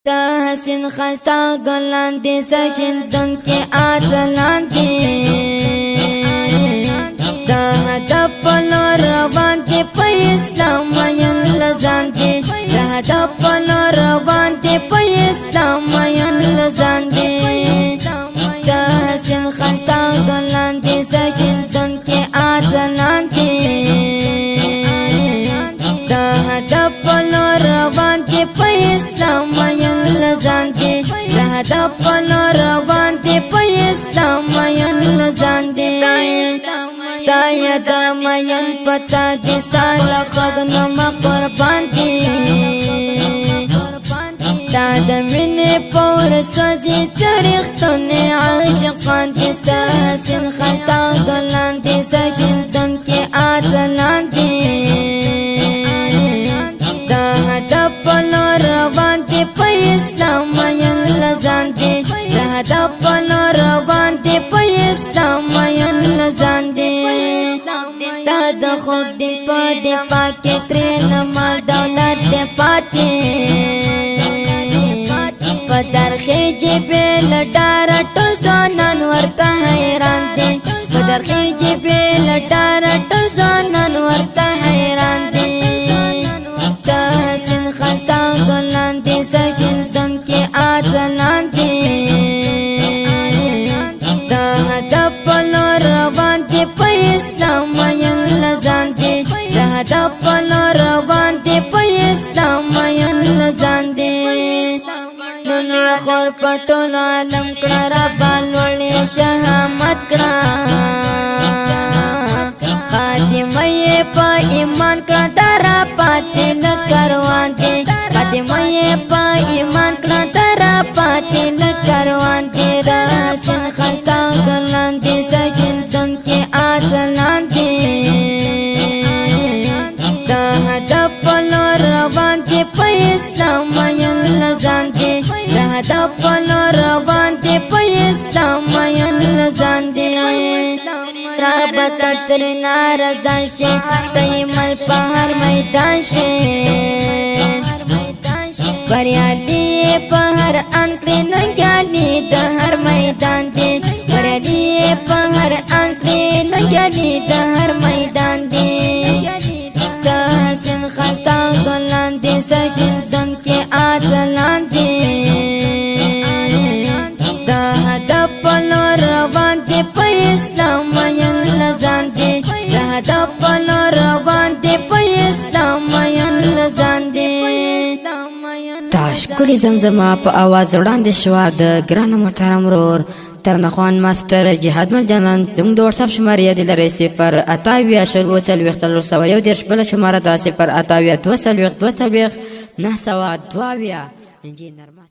حسین خستا گلان دی سشن دن کے آدلان دی دا هدف پلو روان دی پا اسلام مین لزان دی دا هدف پلو روان دی پا اسلام مین لزان دی دا حسین خستا گلان دی سشن دن کے آدلان دی دا هدف پلو روان دی پا اسلام مین لزان دی دا هدف پلو روان دی پا اسلام مین لزان دی تا یدا مین پتا دستا لخد نما قربان دی تا دمینی پور سوزی تریختونی عاشقان دستا حسین خستا گلان دی سشن دن کی آدلان دی دا هدف پلو روان دی پا اسلام مین لزان دی دا هدف پلو روان دی پا اسلام مین لزان دی تا دا خود دی پا دی پاکی ترین مال دولت دی پاتی پا درخیجی بیل ڈارا ٹل زونان ورطا حیران دی پا درخیجی بیل ڈارا ٹل زونان ورطا حیران دی تا حسین خستا گلان دی سشن دن کی آدلان دی دا هدف پلو روان دی پا اسلام مین لزان دی دا هدف پلو روان دی پا اسلام مین لزان دی دنیا خور پټول عالم کړه ربا لوړې شهامت کړه خاتمه یې په ایمان کړه درا پاتې نه کاروان دی خاتمه یې په ایمان کړه درا پاتې نه کاروان دی حسین خستا ګلان دی سشن دن کې آدلان دی دا هدف پلو روان دی په اسلام مین لزان دی دا هدف پلو روان دی په اسلام مین لزان دی رابط ترنا رضا شي تیمل په هر میدان شي بریالی په هر انکړې ننګیالي د هر میدان دی بریالی په هر انکړې ننګیالي د هر میدان دی تا حسین خستا گلان دی سشن دن کی آدلان دی دا هدف پلو روان دی پا اسلام مین لزان دی دا هدف پلو روان دی پا اسلام مین لزان دی تا شکلی زمزمه په آواز وړاندې شوه د ګرانو محترم ورور ترنخوان ماسټر جهاد مجانان زموږ د وټساپ شماره یې لرئ 0 اتاویا شل 40 بله شماره ده 0 اتاویا 2 922 انجینر